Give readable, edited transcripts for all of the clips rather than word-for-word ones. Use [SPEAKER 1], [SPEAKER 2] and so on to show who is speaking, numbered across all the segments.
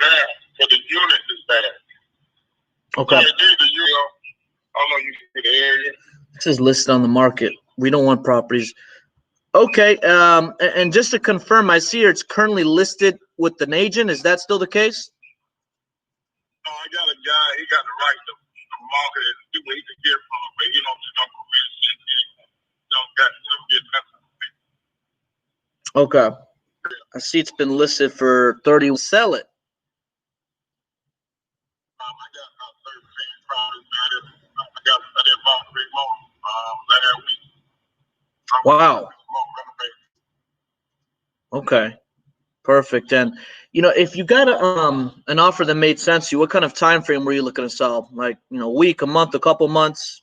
[SPEAKER 1] bad, but the unit is bad.
[SPEAKER 2] Okay.
[SPEAKER 1] So the unit, I don't know you see the area.
[SPEAKER 2] This is listed on the market. We don't want properties. Okay. And just to confirm, I see here it's currently listed with an agent. Is that still the case?
[SPEAKER 1] No, I got a guy. He got the right to market it, see what he can get from it, but he don't do no commission. He don't get nothing.
[SPEAKER 2] Okay. I see it's been listed for 30. Sell it.
[SPEAKER 1] I got about 13 properties. I did about 3 more last week.
[SPEAKER 2] Wow. Okay. Perfect. And if you got an offer that made sense to you, what kind of time frame were you looking to sell? Like, a week, a month, a couple months?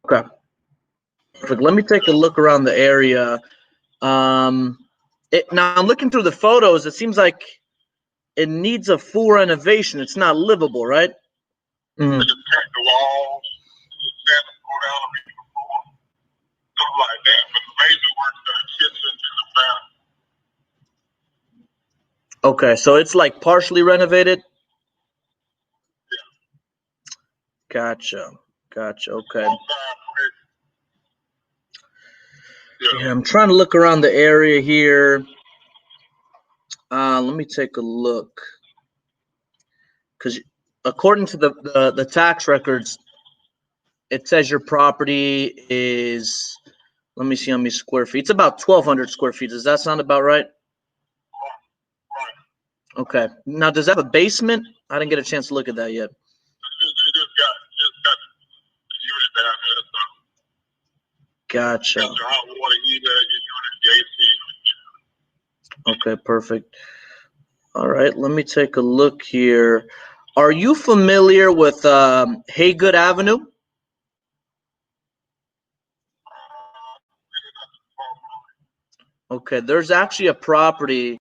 [SPEAKER 2] Okay. Perfect. Let me take a look around the area. Now I'm looking through the photos. It seems like it needs a full renovation. It's not livable, right? Mm-hmm.
[SPEAKER 1] Just crack the walls, go down a week before, stuff like that. But the major work to the kitchen and the bathroom.
[SPEAKER 2] Okay, so it's like partially renovated?
[SPEAKER 1] Yeah.
[SPEAKER 2] Gotcha. Okay. Yeah, I'm trying to look around the area here. Let me take a look. Because according to the tax records, it says your property is, let me see how many square feet. It's about 1,200 square feet. Does that sound about right?
[SPEAKER 1] Right.
[SPEAKER 2] Okay. Now, does that have a basement? I didn't get a chance to look at that yet.
[SPEAKER 1] Just got the unit down there.
[SPEAKER 2] Gotcha. Okay, perfect. All right, let me take a look here. Are you familiar with Haygood Avenue? Okay, there's actually a property.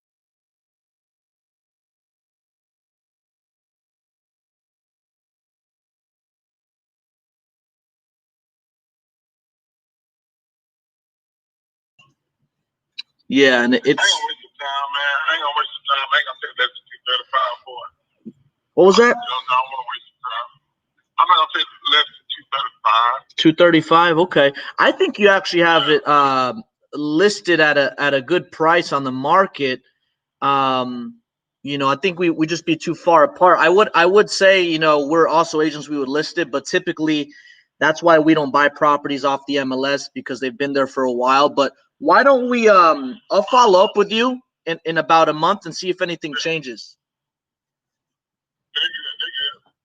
[SPEAKER 2] Yeah, and it's.
[SPEAKER 1] I ain't gonna waste your time, man. I ain't gonna waste your time. I ain't gonna take less than 235 for it.
[SPEAKER 2] What was that?
[SPEAKER 1] I don't want to waste your time. I'm not gonna take less than
[SPEAKER 2] 235.
[SPEAKER 1] 235.
[SPEAKER 2] Okay, I think you actually have it listed at a good price on the market. I think we just be too far apart. I would say, we're also agents, we would list it, but typically that's why we don't buy properties off the MLS, because they've been there for a while. But why don't we I'll follow up with you in about a month and see if anything changes.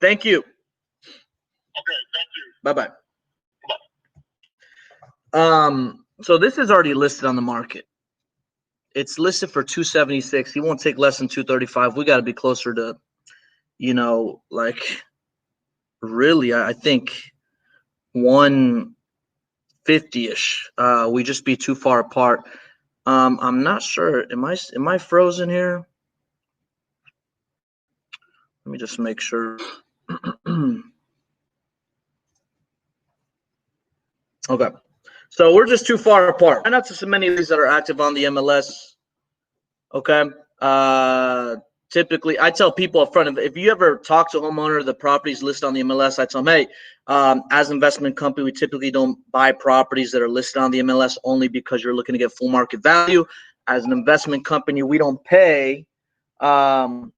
[SPEAKER 2] Thank you.
[SPEAKER 1] Okay, thank you.
[SPEAKER 2] Bye-bye. So this is already listed on the market. It's listed for 276. He won't take less than 235. We got to be closer to, like, really, I think 150-ish. We just be too far apart. I'm not sure. Am I frozen here? Let me just make sure. Okay. So we're just too far apart. And not so many of these that are active on the MLS. Okay. Typically, I tell people up front, if you ever talk to a homeowner, the properties listed on the MLS, I tell them, hey, as an investment company, we typically don't buy properties that are listed on the MLS only because you're looking to get full market value. As an investment company, we don't pay full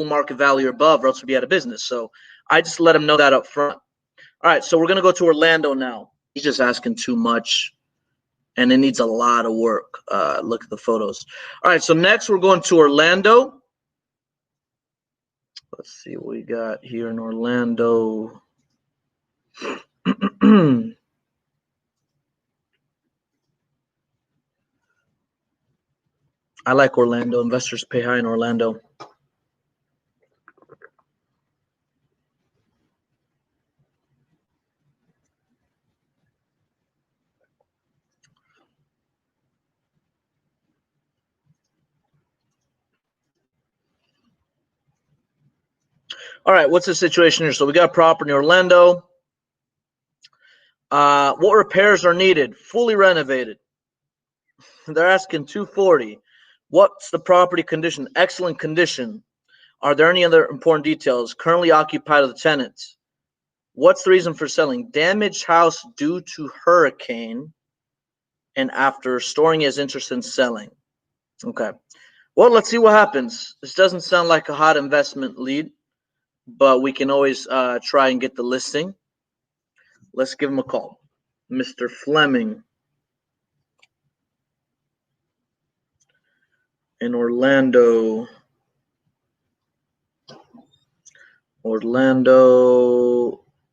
[SPEAKER 2] market value or above, or else we'd be out of business. So I just let them know that up front. All right, so we're going to go to Orlando now. He's just asking too much, and it needs a lot of work. Look at the photos. All right, so next we're going to Orlando. Let's see what we got here in Orlando. I like Orlando. Investors pay high in Orlando. All right, what's the situation here? So we got property in Orlando. What repairs are needed? Fully renovated. They're asking 240. What's the property condition? Excellent condition. Are there any other important details? Currently occupied with the tenants. What's the reason for selling? Damaged house due to hurricane, and after storing his interest in selling. Okay. Well, let's see what happens. This doesn't sound like a hot investment lead, but we can always try and get the listing. Let's give him a call. Mr. Fleming in Orlando.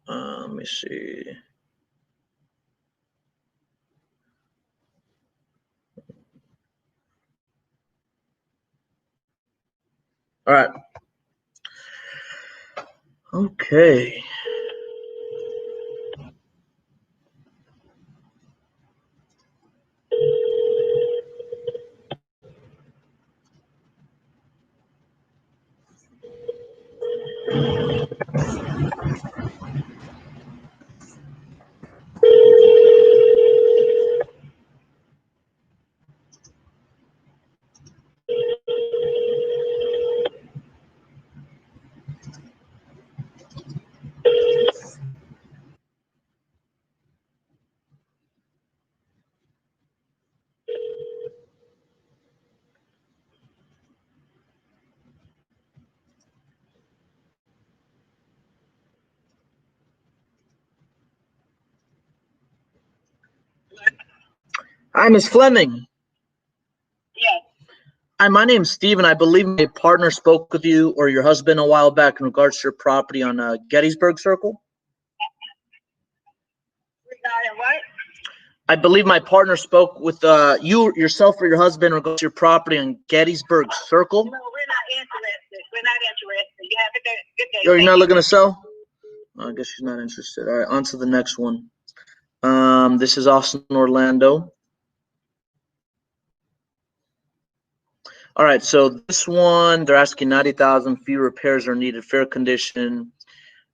[SPEAKER 2] Let me see. All right. Okay. Hi, Ms. Fleming.
[SPEAKER 3] Yes.
[SPEAKER 2] Hi, my name's Steven. I believe my partner spoke with you or your husband a while back in regards to your property on Gettysburg Circle.
[SPEAKER 3] Regarding what?
[SPEAKER 2] I believe my partner spoke with yourself or your husband in regards to your property on Gettysburg Circle.
[SPEAKER 3] No, we're not interested. We're not interested. You have a good day.
[SPEAKER 2] You're not looking to sell? I guess she's not interested. All right, on to the next one. This is Austin, Orlando. All right, so this one, they're asking 90,000. Few repairs are needed. Fair condition.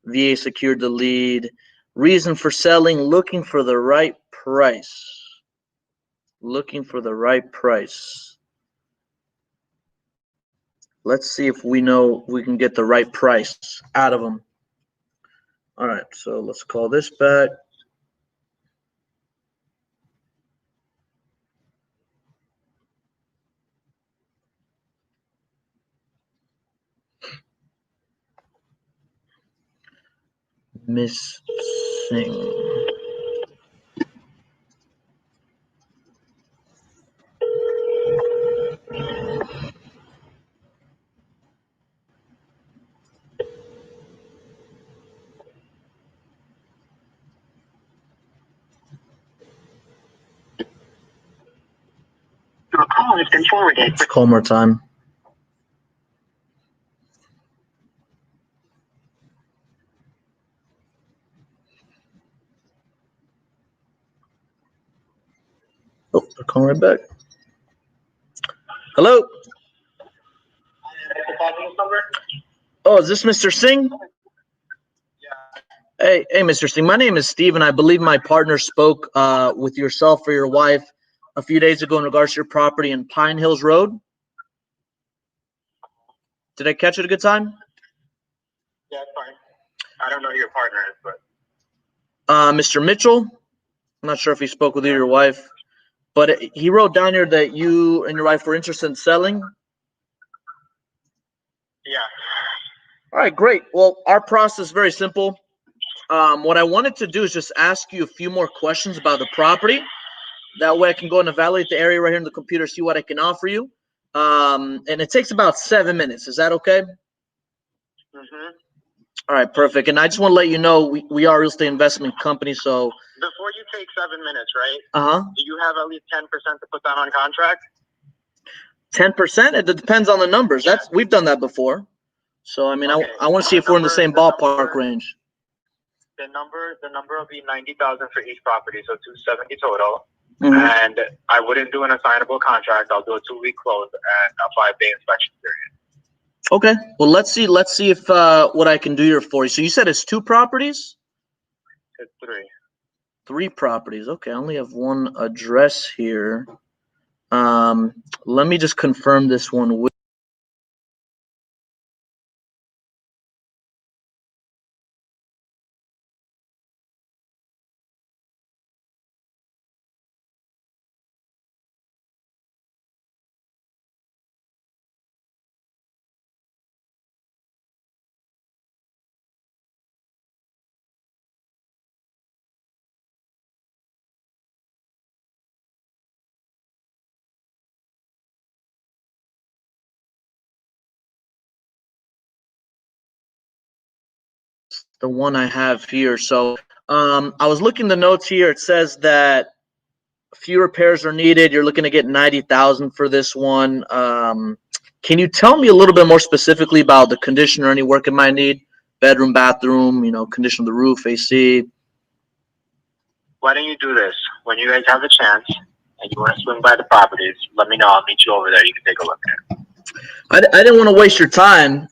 [SPEAKER 2] VA secured the lead. Reason for selling, looking for the right price. Looking for the right price. Let's see if we know we can get the right price out of them. All right, so let's call this back. Miss Singh.
[SPEAKER 3] Your call has been forwarded.
[SPEAKER 2] Let's call more time. Oh, they're calling right back. Hello? Oh, is this Mr. Singh? Hey, Mr. Singh. My name is Steven. I believe my partner spoke with yourself or your wife a few days ago in regards to your property in Pine Hills Road. Did I catch it a good time?
[SPEAKER 1] Yeah, it's fine. I don't know who your partner is, but
[SPEAKER 2] Mr. Mitchell. I'm not sure if he spoke with you or your wife, but he wrote down here that you and your wife were interested in selling.
[SPEAKER 1] yeah.
[SPEAKER 2] All right, great. Well, our process is very simple. What I wanted to do is just ask you a few more questions about the property. That way I can go and evaluate the area right here in the computer, see what I can offer you. And it takes about 7 minutes. Is that okay?
[SPEAKER 1] Mm-hmm.
[SPEAKER 2] All right, perfect. And I just want to let you know we are a real estate investment company, so.
[SPEAKER 1] Before you take 7 minutes, right?
[SPEAKER 2] Uh-huh.
[SPEAKER 1] Do you have at least 10% to put that on contract?
[SPEAKER 2] 10%? It depends on the numbers.
[SPEAKER 1] Yeah.
[SPEAKER 2] We've done that before. So, I mean,
[SPEAKER 1] Okay.
[SPEAKER 2] I want to see if we're in the same ballpark range.
[SPEAKER 1] The number will be 90,000 for each property, so 270 total.
[SPEAKER 2] Mhm.
[SPEAKER 1] And I wouldn't do an assignable contract. I'll do a 2-week close and a 5-day inspection period.
[SPEAKER 2] Okay. Well, let's see if what I can do here for you. So you said it's 2 properties?
[SPEAKER 1] It's 3.
[SPEAKER 2] 3 properties. Okay, I only have one address here. Let me just confirm this one with. The one I have here. So I was looking the notes here. It says that a few repairs are needed. You're looking to get 90,000 for this one. Can you tell me a little bit more specifically about the condition or any work it might need? Bedroom, bathroom, condition of the roof, AC.
[SPEAKER 4] Why don't you do this? When you guys have the chance and you want to swing by the properties, let me know. I'll meet you over there. You can take a look at it.
[SPEAKER 2] I didn't want to waste your time.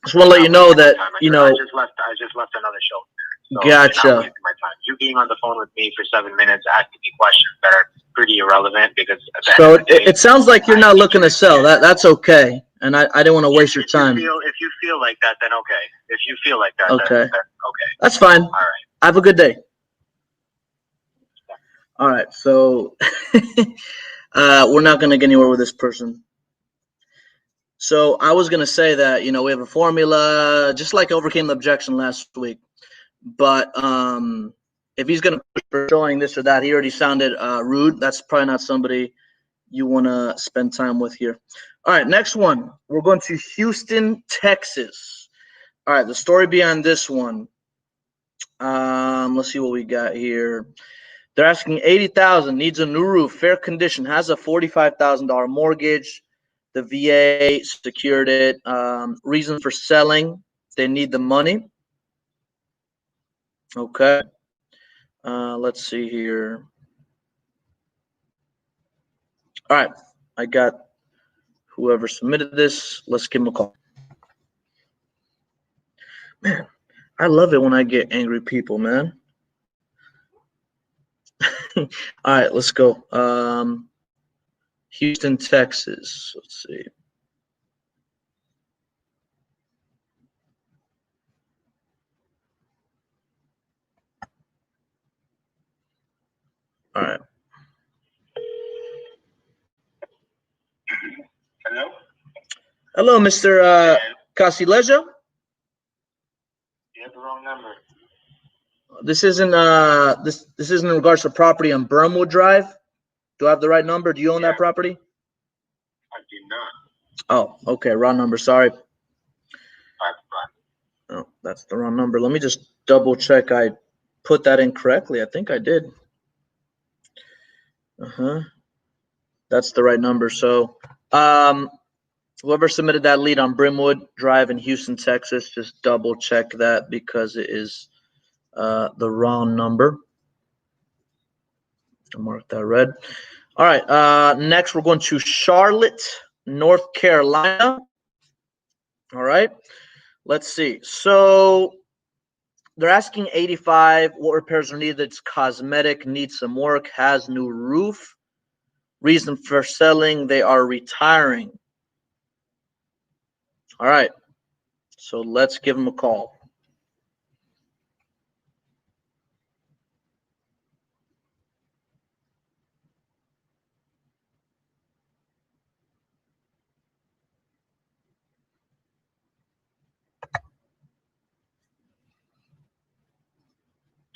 [SPEAKER 2] Just want to let you know that,
[SPEAKER 4] I just left another show. So
[SPEAKER 2] gotcha.
[SPEAKER 4] You're not wasting my time. You being on the phone with me for 7 minutes asking me questions that are pretty irrelevant because.
[SPEAKER 2] So it sounds like you're not looking to sell. That's okay. And I didn't want to waste your time.
[SPEAKER 4] If you feel like that, then okay. If you feel like that,
[SPEAKER 2] okay.
[SPEAKER 4] then okay.
[SPEAKER 2] That's fine.
[SPEAKER 4] All right.
[SPEAKER 2] Have a good day. All right. So we're not going to get anywhere with this person. So I was going to say that, we have a formula, just like I overcame the objection last week. But if he's going to push for showing this or that, he already sounded rude. That's probably not somebody you want to spend time with here. All right, next one. We're going to Houston, Texas. All right, the story behind this one. Let's see what we got here. They're asking $80,000, needs a new roof, fair condition, has a $45,000 mortgage. The VA secured it. Reason for selling, they need the money. Okay. Let's see here. All right. I got whoever submitted this. Let's give them a call. Man, I love it when I get angry people, man. All right, let's go. Houston, Texas. Let's see. All right.
[SPEAKER 4] Hello?
[SPEAKER 2] Hello, Mr. Casilejo.
[SPEAKER 4] You have the wrong number.
[SPEAKER 2] This isn't this isn't in regards to property on Burnwood Drive. Do I have the right number? Do you own that property?
[SPEAKER 4] I do not.
[SPEAKER 2] Oh, okay, wrong number. Sorry. Oh, that's the wrong number. Let me just double check. I put that in correctly. I think I did. That's the right number. So, whoever submitted that lead on Brimwood Drive in Houston, Texas, just double check that because it is the wrong number. I'll mark that red. All right. Next, we're going to Charlotte, North Carolina. All right. Let's see. So they're asking 85. What repairs are needed? It's cosmetic, needs some work, has new roof. Reason for selling, they are retiring. All right. So let's give them a call.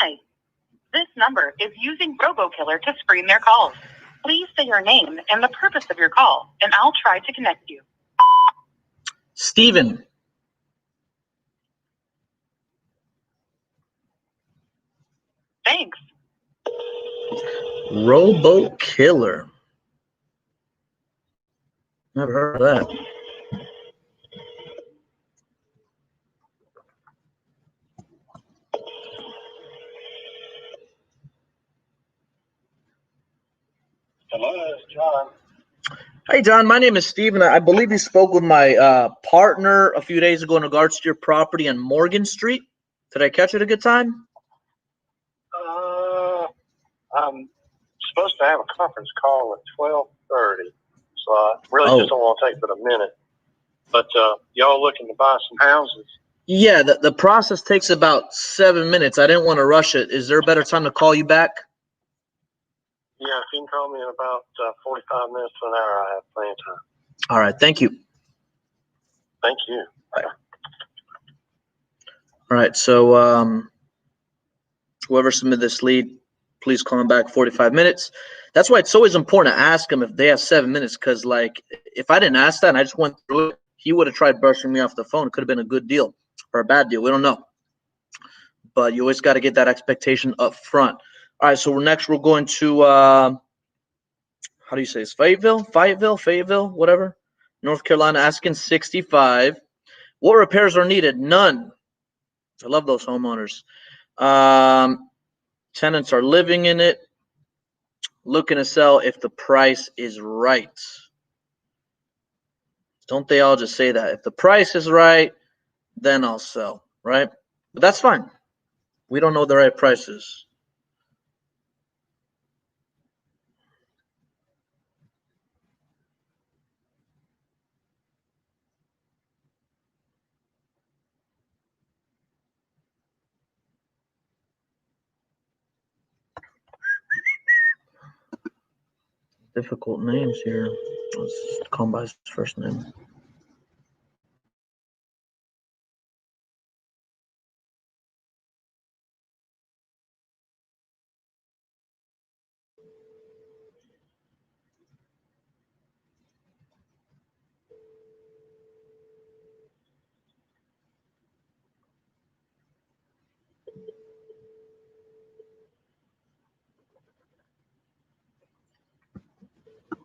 [SPEAKER 5] Hi. This number is using RoboKiller to screen their calls. Please say your name and the purpose of your call, and I'll try to connect you.
[SPEAKER 2] Steven.
[SPEAKER 5] Thanks.
[SPEAKER 2] RoboKiller. Never heard of that.
[SPEAKER 4] Hello, it's John.
[SPEAKER 2] Hey, John, my name is Steven. I believe you spoke with my partner a few days ago in regards to your property on Morgan Street. Did I catch it at a good time?
[SPEAKER 6] supposed to have a conference call at 12:30, so I really just don't want to take but a minute. But y'all looking to buy some houses?
[SPEAKER 2] Yeah, the process takes about 7 minutes. I didn't want to rush it. Is there a better time to call you back?
[SPEAKER 6] Yeah, if you can call me in about 45 minutes to an hour, I have plenty of time.
[SPEAKER 2] All right, thank you.
[SPEAKER 6] Thank you. Bye.
[SPEAKER 2] All right, so whoever submitted this lead, please call him back 45 minutes. That's why it's always important to ask them if they have 7 minutes, because, like, if I didn't ask that and I just went through it, he would have tried brushing me off the phone. It could have been a good deal or a bad deal. We don't know. But you always got to get that expectation up front. All right, so next we're going to, how do you say this? Fayetteville, whatever. North Carolina, asking 65. What repairs are needed? None. I love those homeowners. Tenants are living in it. Looking to sell if the price is right. Don't they all just say that? If the price is right, then I'll sell, right? But that's fine. We don't know the right prices. Difficult names here. Let's call him by his first name.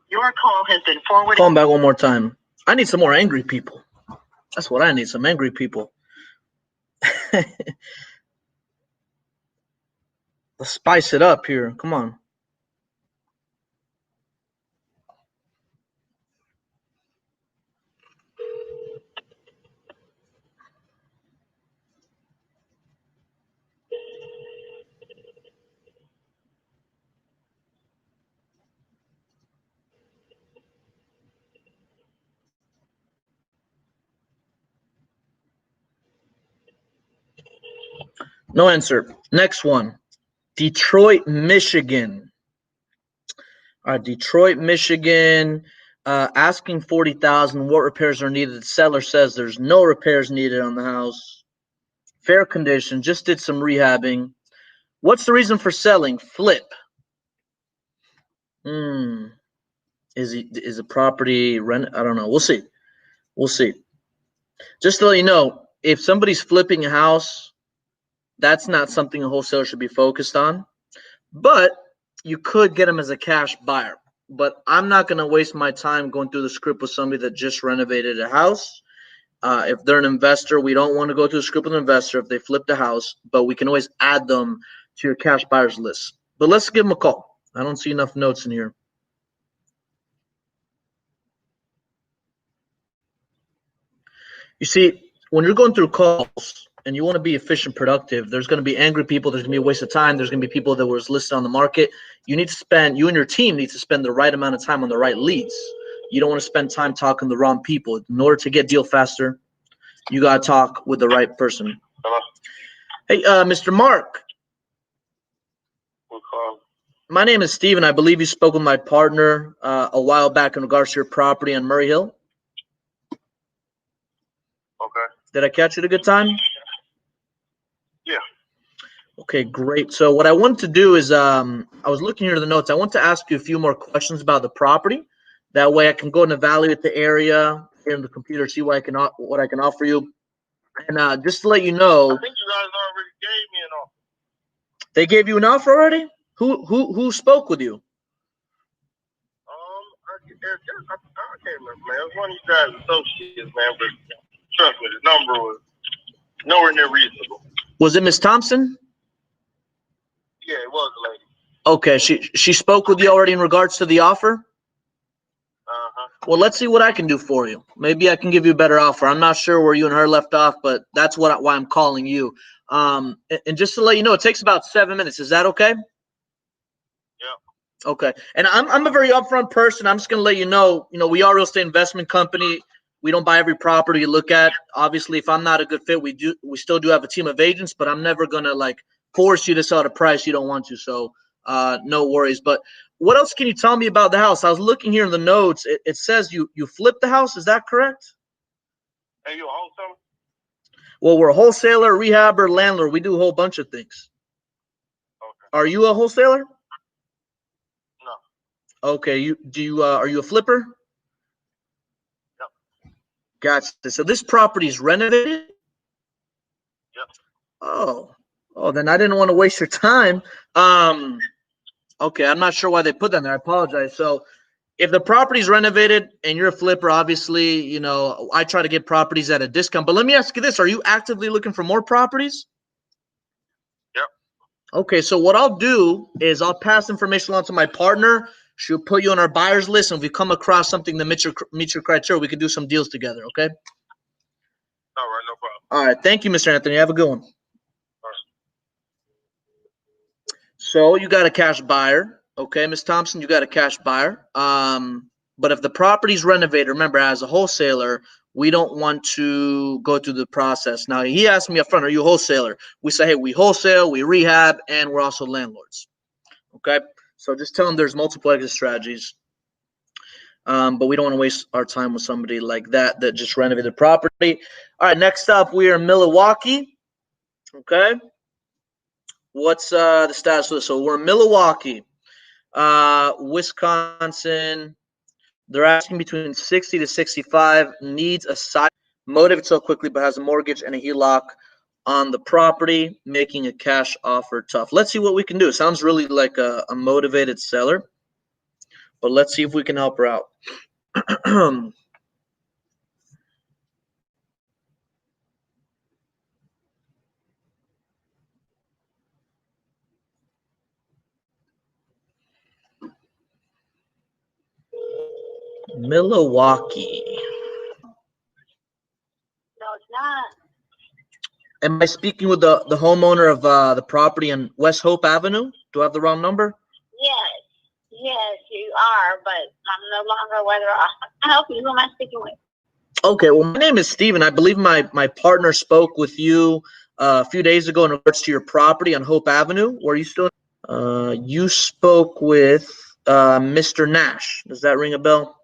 [SPEAKER 5] Your call has been forwarded.
[SPEAKER 2] Call him back one more time. I need some more angry people. That's what I need, some angry people. Let's spice it up here. Come on. No answer. Next one. Detroit, Michigan. All right, Detroit, Michigan, asking 40,000. What repairs are needed? The seller says there's no repairs needed on the house. Fair condition. Just did some rehabbing. What's the reason for selling? Flip. Is the property rent? I don't know. We'll see. We'll see. Just to let you know, if somebody's flipping a house, that's not something a wholesaler should be focused on. But you could get them as a cash buyer. But I'm not going to waste my time going through the script with somebody that just renovated a house. If they're an investor, we don't want to go through the script with an investor if they flipped a house, but we can always add them to your cash buyers list. But let's give them a call. I don't see enough notes in here. You see, when you're going through calls and you want to be efficient, productive, there's going to be angry people. There's going to be a waste of time. There's going to be people that was listed on the market. You and your team need to spend the right amount of time on the right leads. You don't want to spend time talking to the wrong people. In order to get deal faster, you got to talk with the right person.
[SPEAKER 6] Hello?
[SPEAKER 2] Hey, Mr. Mark.
[SPEAKER 6] We'll call.
[SPEAKER 2] My name is Steven. I believe you spoke with my partner a while back in regards to your property on Murray Hill.
[SPEAKER 6] Okay.
[SPEAKER 2] Did I catch you at a good time?
[SPEAKER 6] Yeah.
[SPEAKER 2] Okay, great. So what I wanted to do is I was looking here at the notes. I want to ask you a few more questions about the property. That way I can go and evaluate the area here in the computer, see what I can offer you. And just to let you know,
[SPEAKER 6] I think you guys already gave me an offer.
[SPEAKER 2] they gave you an offer already? Who spoke with you?
[SPEAKER 6] I can't remember, man. It was one of you guys' associates, man. But trust me, the number was nowhere near reasonable.
[SPEAKER 2] Was it Miss Thompson?
[SPEAKER 6] Yeah, it was a lady.
[SPEAKER 2] Okay, she spoke with you already in regards to the offer? Well, let's see what I can do for you. Maybe I can give you a better offer. I'm not sure where you and her left off, but that's why I'm calling you. And just to let you know, it takes about 7 minutes. Is that okay?
[SPEAKER 6] Yeah.
[SPEAKER 2] Okay. And I'm a very upfront person. I'm just gonna let you know, we are a real estate investment company. We don't buy every property you look at. Obviously, if I'm not a good fit, we still do have a team of agents, but I'm never gonna like force you to sell at a price you don't want to. So no worries. But what else can you tell me about the house? I was looking here in the notes. It says you flipped the house. Is that correct?
[SPEAKER 1] Hey, you a wholesaler?
[SPEAKER 2] Well, we're a wholesaler, rehabber, landlord. We do a whole bunch of things.
[SPEAKER 1] Okay.
[SPEAKER 2] Are you a wholesaler?
[SPEAKER 1] No.
[SPEAKER 2] Okay. Are you a flipper?
[SPEAKER 1] Yep.
[SPEAKER 2] Gotcha. So this property is renovated?
[SPEAKER 1] Yep.
[SPEAKER 2] Oh, then I didn't want to waste your time. Okay, I'm not sure why they put that in there. I apologize. So if the property's renovated and you're a flipper, obviously, I try to get properties at a discount. But let me ask you this. Are you actively looking for more properties?
[SPEAKER 1] Yep.
[SPEAKER 2] Okay, so what I'll do is I'll pass information on to my partner. She'll put you on our buyers list. And if we come across something that meets your criteria, we can do some deals together, okay?
[SPEAKER 1] All right, no problem.
[SPEAKER 2] All right, thank you, Mr. Anthony. Have a good one. So you got a cash buyer, okay, Ms. Thompson, you got a cash buyer. But if the property's renovated, remember, as a wholesaler, we don't want to go through the process. Now, he asked me up front, are you a wholesaler? We say, hey, we wholesale, we rehab, and we're also landlords, okay? So just tell them there's multiple exit strategies. But we don't want to waste our time with somebody like that just renovated the property. All right, next up, we are in Milwaukee, okay? What's the status of this? So we're in Milwaukee, Wisconsin. They're asking between 60 to 65, needs a side motive so quickly, but has a mortgage and a HELOC on the property, making a cash offer tough. Let's see what we can do. It sounds really like a motivated seller, but let's see if we can help her out. Milwaukee.
[SPEAKER 3] No, it's not.
[SPEAKER 2] Am I speaking with the homeowner of the property on West Hope Avenue? Do I have the wrong number?
[SPEAKER 3] Yes, you are, but I'm no longer whether I'll help you. Who am I speaking with?
[SPEAKER 2] Okay, well, my name is Steven. I believe my partner spoke with you a few days ago in regards to your property on Hope Avenue. Were you still? You spoke with Mr. Nash. Does that ring a bell?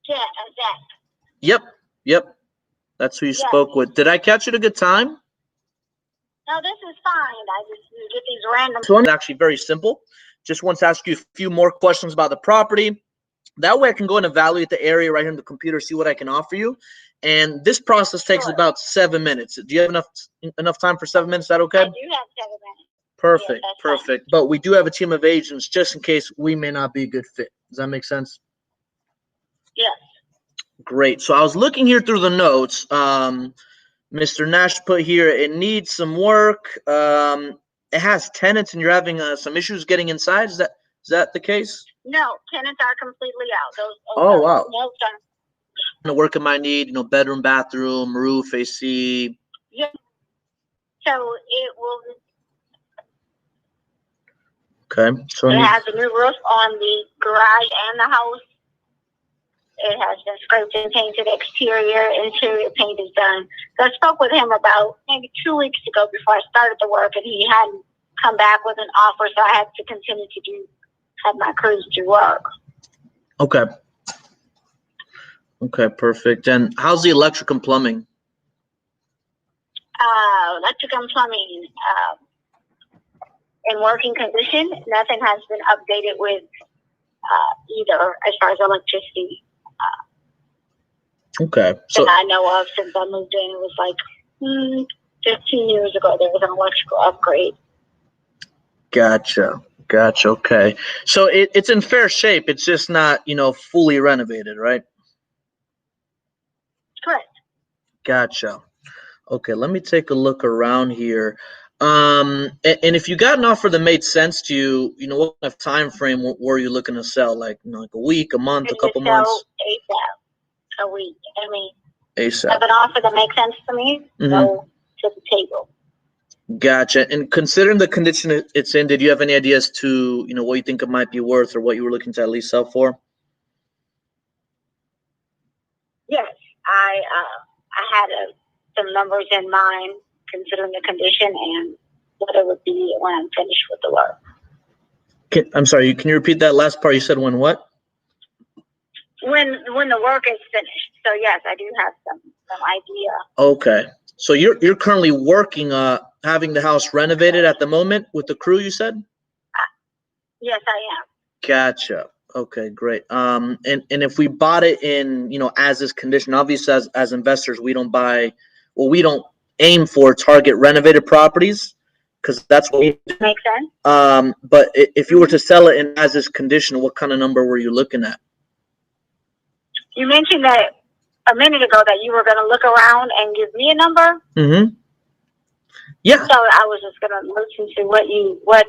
[SPEAKER 3] Yeah, Zach.
[SPEAKER 2] Yep. That's who you spoke with. Did I catch it a good time?
[SPEAKER 3] No, this is fine. I just get these random.
[SPEAKER 2] So it's actually very simple. Just want to ask you a few more questions about the property. That way I can go and evaluate the area right here on the computer, see what I can offer you. And this process takes about 7 minutes. Do you have enough time for 7 minutes? Is that okay?
[SPEAKER 3] I do have 7 minutes.
[SPEAKER 2] Perfect,
[SPEAKER 3] Yeah,
[SPEAKER 2] perfect. But we do have a team of agents just in case we may not be a good fit. Does that make sense?
[SPEAKER 3] Yes.
[SPEAKER 2] Great. So I was looking here through the notes. Mr. Nash put here, it needs some work. It has tenants and you're having some issues getting inside. Is that the case?
[SPEAKER 3] No, tenants are completely out. Those
[SPEAKER 2] Oh, wow.
[SPEAKER 3] No,
[SPEAKER 2] The work it might need, bedroom, bathroom, roof, AC.
[SPEAKER 3] yeah. So it will.
[SPEAKER 2] Okay. So
[SPEAKER 3] it has a new roof on the garage and the house. It has been scraped and painted exterior. Interior paint is done. So I spoke with him about maybe 2 weeks ago before I started the work, and he hadn't come back with an offer, so I had to continue to have my crews do work.
[SPEAKER 2] Okay. Okay, perfect. And how's the electric and plumbing?
[SPEAKER 3] Electric and plumbing in working condition. Nothing has been updated with either as far as electricity.
[SPEAKER 2] Okay. So
[SPEAKER 3] that I know of since I moved in. It was like 15 years ago. There was an electrical upgrade.
[SPEAKER 2] Gotcha. Okay. So it's in fair shape. It's just not, fully renovated, right?
[SPEAKER 3] Correct.
[SPEAKER 2] Gotcha. Okay, let me take a look around here. And if you got an offer that made sense to you, what kind of time frame were you looking to sell? Like a week, a month, a couple months?
[SPEAKER 3] ASAP. A week. I mean,
[SPEAKER 2] ASAP.
[SPEAKER 3] have an offer that makes sense to me. Go to the table.
[SPEAKER 2] Gotcha. And considering the condition it's in, did you have any ideas to, what you think it might be worth or what you were looking to at least sell for?
[SPEAKER 3] Yes, I had some numbers in mind considering the condition and what it would be when I'm finished with the work.
[SPEAKER 2] I'm sorry, can you repeat that last part? You said when what?
[SPEAKER 3] When the work is finished. So yes, I do have some idea.
[SPEAKER 2] Okay. So you're currently working, having the house renovated at the moment with the crew, you said?
[SPEAKER 3] Yes, I am.
[SPEAKER 2] Gotcha. Okay, great. And if we bought it in, as is condition, obviously as investors, we don't aim for target renovated properties because that's what we do.
[SPEAKER 3] Makes sense.
[SPEAKER 2] But if you were to sell it in as is condition, what kind of number were you looking at?
[SPEAKER 3] You mentioned that a minute ago that you were going to look around and give me a number.
[SPEAKER 2] Mm-hmm. Yeah.
[SPEAKER 3] So I was just going to listen to what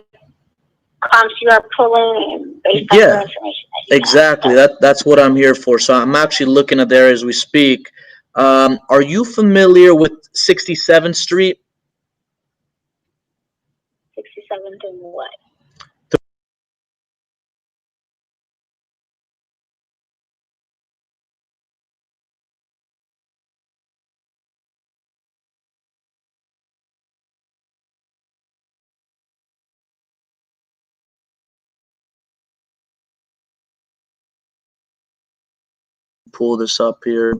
[SPEAKER 3] comps you are pulling and based on the information that you
[SPEAKER 2] exactly.
[SPEAKER 3] have.
[SPEAKER 2] That's what I'm here for. So I'm actually looking at there as we speak. Are you familiar with 67th Street?
[SPEAKER 3] 67th and what?
[SPEAKER 2] Pull this up here.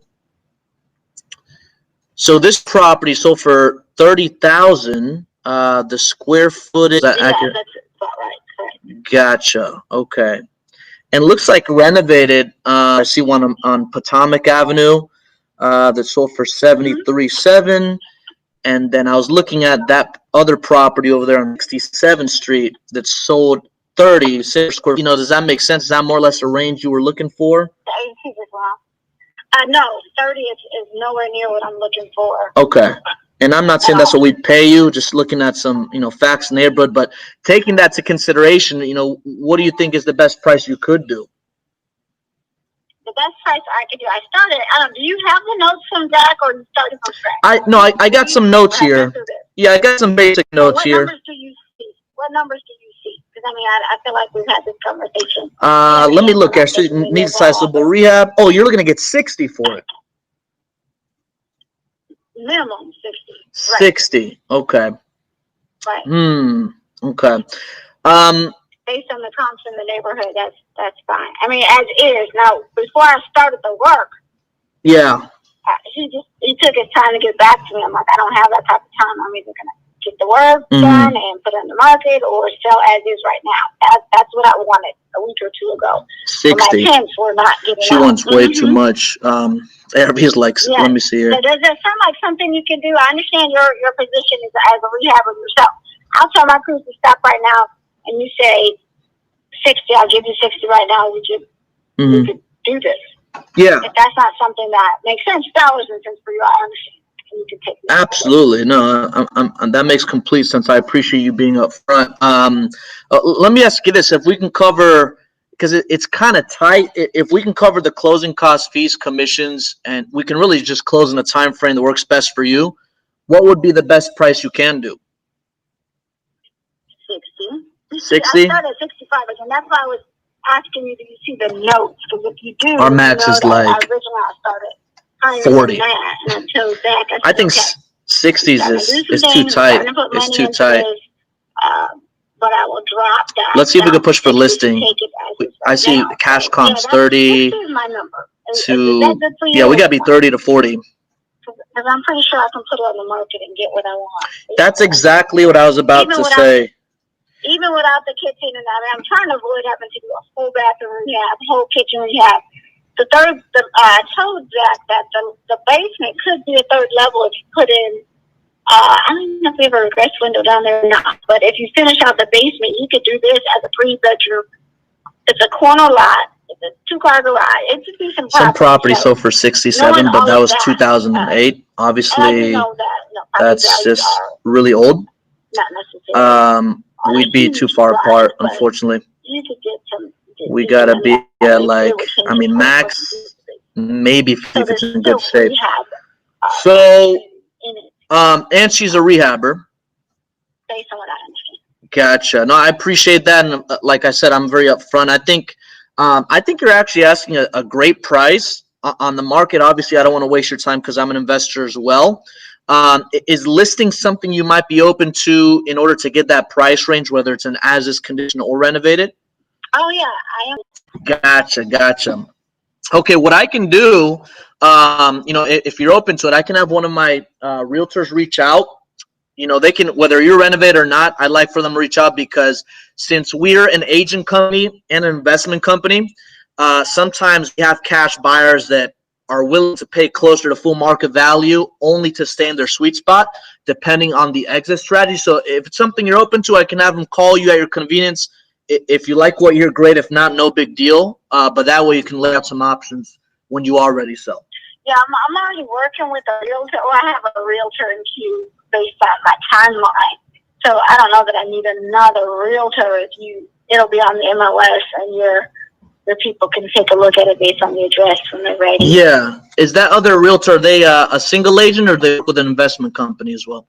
[SPEAKER 2] So this property sold for $30,000. The square footage. Is that accurate?
[SPEAKER 3] That's about right. Correct.
[SPEAKER 2] Gotcha. Okay. And looks like renovated. I see one on Potomac Avenue that sold for $73,700. And then I was looking at that other property over there on 67th Street that sold $30,000 square. Does that make sense? Is that more or less the range you were looking for?
[SPEAKER 3] No, 30 is nowhere near what I'm looking for.
[SPEAKER 2] Okay. And I'm not saying that's what we'd pay you, just looking at some, facts in the neighborhood, but taking that to consideration, what do you think is the best price you could do?
[SPEAKER 3] The best price I could do. I started, do you have the notes from Zach or you started from scratch?
[SPEAKER 2] I got some notes here. Yeah, I got some basic notes here.
[SPEAKER 3] What numbers do you see? Because I feel like we've had this conversation.
[SPEAKER 2] Let me look. Actually, needs sizable rehab. Oh, you're looking to get 60 for it.
[SPEAKER 3] Minimum 60.
[SPEAKER 2] 60. Okay.
[SPEAKER 3] Right.
[SPEAKER 2] Okay.
[SPEAKER 3] Based on the comps in the neighborhood, that's fine. As is. Now, before I started the work.
[SPEAKER 2] Yeah.
[SPEAKER 3] He took his time to get back to me. I'm like, I don't have that type of time. I'm either gonna get the work done and put it on the market or sell as is right now. That's what I wanted a week or two ago.
[SPEAKER 2] 60.
[SPEAKER 3] My temps were not getting
[SPEAKER 2] She wants way too much. Everybody's like, let me see here.
[SPEAKER 3] So does that sound like something you can do? I understand your position is as a rehabber yourself. I'll tell my crew to stop right now and you say 60, I'll give you 60 right now. We could do this.
[SPEAKER 2] Yeah.
[SPEAKER 3] If that's not something that makes sense, dollars and cents for you, I understand. You can take
[SPEAKER 2] Absolutely. No, that makes complete sense. I appreciate you being up front. Let me ask you this. If we can cover, because it's kind of tight, if we can cover the closing costs, fees, commissions, and we can really just close in a time frame that works best for you, what would be the best price you can do?
[SPEAKER 3] 60.
[SPEAKER 2] 60?
[SPEAKER 3] I started at 65, and that's why I was asking you, do you see the notes? Because if you do,
[SPEAKER 2] our max is like
[SPEAKER 3] originally I started higher
[SPEAKER 2] 40.
[SPEAKER 3] than that, and I chose that.
[SPEAKER 2] I think 60s is too tight. It's too tight.
[SPEAKER 3] But I will drop that.
[SPEAKER 2] Let's see if we can push for listing. I see cash comps 30 to, yeah, we got to be 30 to 40.
[SPEAKER 3] Because I'm pretty sure I can put it on the market and get what I want.
[SPEAKER 2] That's exactly what I was about to say.
[SPEAKER 3] Even without the kitchen, and I'm trying to avoid having to do a full bathroom rehab, whole kitchen rehab. I told Jack that the basement could be a third level if you put in, I don't know if we have a regress window down there or not, but if you finish out the basement, you could do this as a 3-bedroom. It's a corner lot. It's a 2-car garage. It's a decent property. Some property
[SPEAKER 2] sold for 67, but that was 2008. Obviously, that's just really old.
[SPEAKER 3] Not necessarily.
[SPEAKER 2] We'd be too far apart, unfortunately.
[SPEAKER 3] You could get some.
[SPEAKER 2] We gotta be at max, maybe if it's in good shape. So, and she's a rehabber.
[SPEAKER 3] based on what I understand.
[SPEAKER 2] Gotcha. No, I appreciate that, and like I said, I'm very upfront. I think you're actually asking a great price on the market. Obviously, I don't want to waste your time because I'm an investor as well. Is listing something you might be open to in order to get that price range, whether it's an as-is condition or renovated?
[SPEAKER 3] Oh yeah, I am.
[SPEAKER 2] Gotcha. Okay, what I can do, if you're open to it, I can have one of my realtors reach out. They can, whether you're renovated or not, I'd like for them to reach out because since we're an agent company and an investment company, sometimes we have cash buyers that are willing to pay closer to full market value only to stay in their sweet spot, depending on the exit strategy. So if it's something you're open to, I can have them call you at your convenience. If you like what you're great. If not, no big deal. But that way you can lay out some options when you are ready to sell.
[SPEAKER 3] Yeah, I'm already working with a realtor. Well, I have a realtor in queue based on my timeline. So I don't know that I need another realtor. It'll be on the MLS, and the people can take a look at it based on the address when they're ready.
[SPEAKER 2] Yeah. Is that other realtor, are they a single agent or they work with an investment company as well?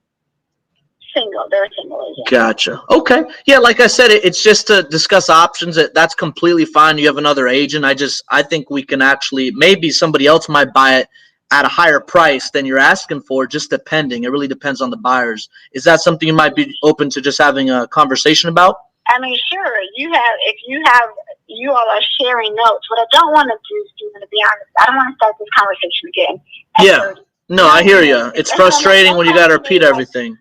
[SPEAKER 3] Single. They're a single agent.
[SPEAKER 2] Gotcha. Okay. Yeah, like I said, it's just to discuss options. That's completely fine. You have another agent. I think we can actually, maybe somebody else might buy it at a higher price than you're asking for, just depending. It really depends on the buyers. Is that something you might be open to just having a conversation about?
[SPEAKER 3] I mean, sure. If you all are sharing notes. What I don't want to do, Stephen, to be honest, I don't want to start this conversation again.
[SPEAKER 2] Yeah. No, I hear you. It's frustrating when you got to repeat everything.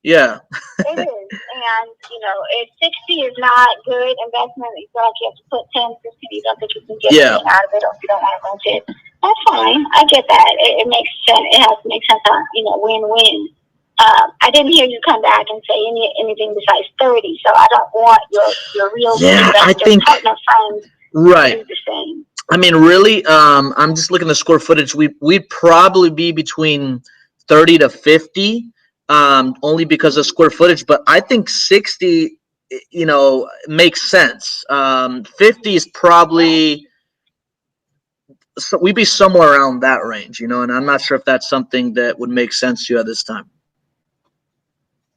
[SPEAKER 2] Yeah.
[SPEAKER 3] It is. And, if 60 is not good investment, you feel like you have to put 10, 15, you don't think you can get anything out of it, or if you don't want to rent it, that's fine. I get that. It makes sense. It has to make sense on, win-win. I didn't hear you come back and say anything besides 30, so I don't want your real investor partner friends to do the same.
[SPEAKER 2] I mean, really, I'm just looking at the square footage. We'd probably be between 30 to 50. Only because of square footage, but I think 60, makes sense. 50 is probably, so we'd be somewhere around that range, and I'm not sure if that's something that would make sense to you at this time.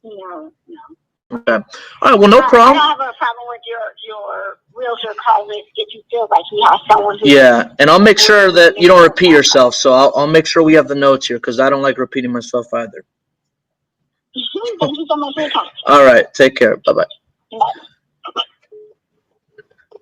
[SPEAKER 3] No.
[SPEAKER 2] Okay. All right. Well, no problem.
[SPEAKER 3] I don't have a problem with your realtor calling if you feel like he has someone who.
[SPEAKER 2] Yeah, and I'll make sure that you don't repeat yourself. So I'll make sure we have the notes here because I don't like repeating myself either.
[SPEAKER 3] Thank you so much for your time.
[SPEAKER 2] All right. Take care. Bye-bye.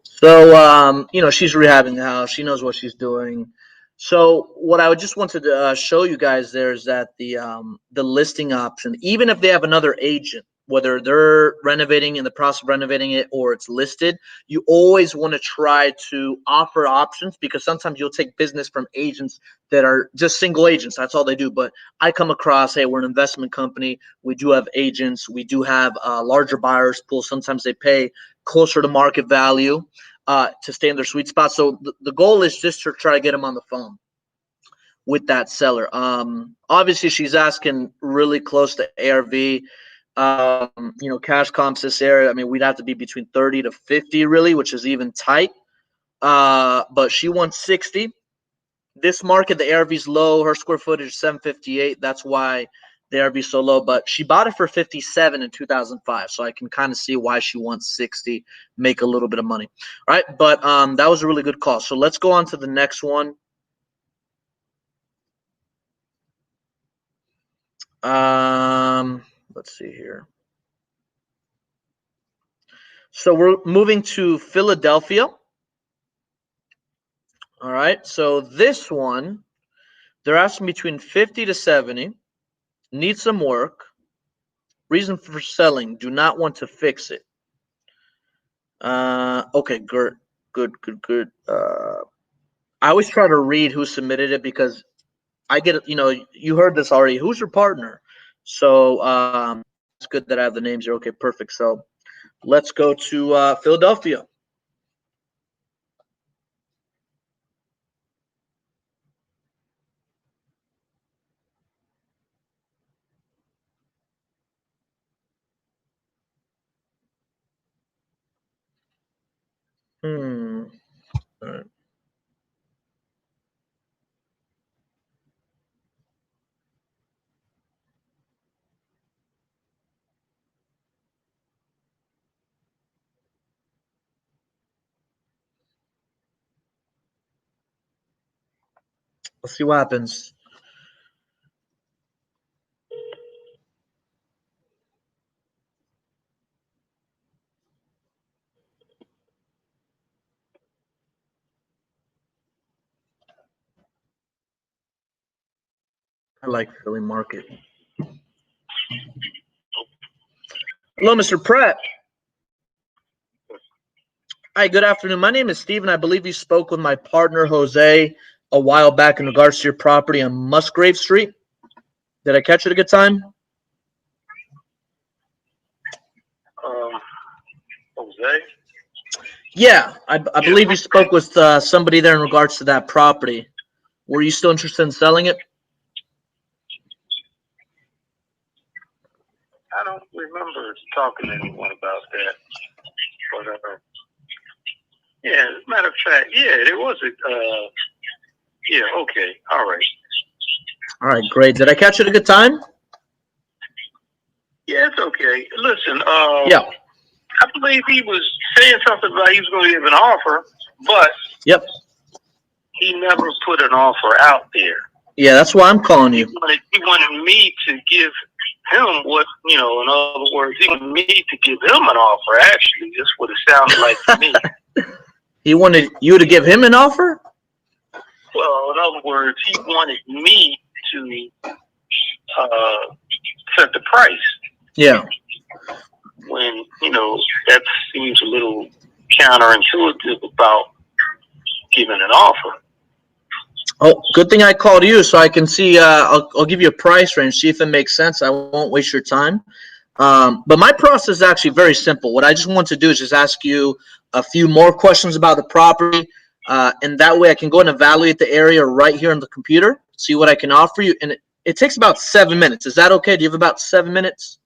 [SPEAKER 2] So, she's rehabbing the house. She knows what she's doing. So what I just wanted to show you guys there is that the listing option, even if they have another agent, whether they're renovating in the process of renovating it or it's listed, you always want to try to offer options because sometimes you'll take business from agents that are just single agents. That's all they do. But I come across, hey, we're an investment company. We do have agents. We do have larger buyers pool. Sometimes they pay closer to market value to stay in their sweet spot. So the goal is just to try to get them on the phone with that seller. Obviously, she's asking really close to ARV. Cash comps this area, I mean, we'd have to be between 30 to 50 really, which is even tight. But she wants 60. This market, the ARV is low. Her square footage is 758. That's why the ARV is so low. But she bought it for 57 in 2005. So I can kind of see why she wants 60, make a little bit of money. All right. But that was a really good call. So let's go on to the next one. Let's see here. So we're moving to Philadelphia. All right. So this one, they're asking between 50 to 70. Need some work. Reason for selling, do not want to fix it. Okay, good. I always try to read who submitted it because I get, you heard this already. Who's your partner? So it's good that I have the names here. Okay, perfect. So let's go to Philadelphia. All right. Let's see what happens. I like Philly Market. Hello, Mr. Pratt. Hi, good afternoon. My name is Steven. I believe you spoke with my partner, Jose, a while back in regards to your property on Musgrave Street. Did I catch it at a good time?
[SPEAKER 6] Jose?
[SPEAKER 2] Yeah, I believe you spoke with somebody there in regards to that property. Were you still interested in selling it?
[SPEAKER 6] I don't remember talking to anyone about that. But, yeah, as a matter of fact, yeah, there was a, yeah, okay, all right.
[SPEAKER 2] All right, great. Did I catch it at a good time?
[SPEAKER 6] Yeah, it's okay. Listen,
[SPEAKER 2] Yeah.
[SPEAKER 6] I believe he was saying something about he was going to give an offer, but
[SPEAKER 2] Yep.
[SPEAKER 6] he never put an offer out there.
[SPEAKER 2] Yeah, that's why I'm calling you.
[SPEAKER 6] He wanted me to give him what, you know, in other words, he wanted me to give him an offer, actually. That's what it sounded like to me.
[SPEAKER 2] He wanted you to give him an offer?
[SPEAKER 6] Well, in other words, he wanted me to set the price.
[SPEAKER 2] Yeah.
[SPEAKER 6] When, you know, that seems a little counterintuitive about giving an offer.
[SPEAKER 2] Oh, good thing I called you so I can see. I'll give you a price range, see if it makes sense. I won't waste your time. But my process is actually very simple. What I just want to do is just ask you a few more questions about the property, and that way I can go and evaluate the area right here on the computer, see what I can offer you. And it takes about 7 minutes. Is that okay? Do you have about 7 minutes?